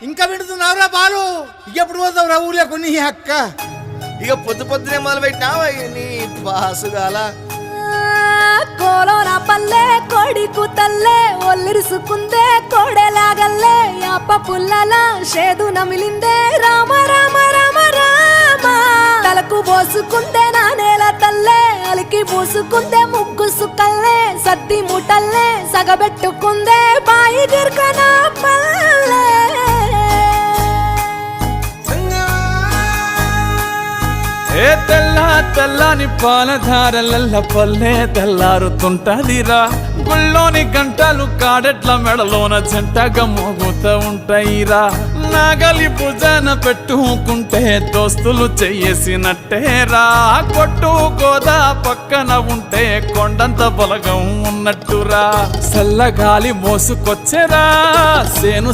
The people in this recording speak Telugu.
ఇంకా వింటున్నావురా బాలు? ఎప్పుడు పోతావు రా ఊర్లో కొన్ని అక్క? ఇక పొద్దునే మొదలు పెట్టినావా నీ బాసుగాల? కోలోన పల్లె కోడి కూతల్లే ఒల్లిరుసుకుందే కోడెలాగల్లే అప్ప పుల్లల షేదు నమిలిందే రామ రామ రామ రామ తలకు పోసుకుందే నా నేల తల్లే అలికి పూసుకుందే ముగ్గు సుక్కల్లే సత్తి ముటల్లే సగబెట్టుకుందే బాయి గిర్కన పల్లె ఏ తెల్లని పాలధారలల్ల పల్లె తెల్లారుతుంటదిరా గుళ్ళోని గంటలు కాడెట్ల మెడలోన జంటగా మోగుతూ ఉంటాయిరా నాగలి భుజాన పెట్టుకుంటే దోస్తులు చెయ్యేసినట్టేరా కొట్టు గోదా పక్కన ఉంటే కొండంత బలగం ఉన్నట్టురా చల్లగాలి మోసుకొచ్చెరా సేను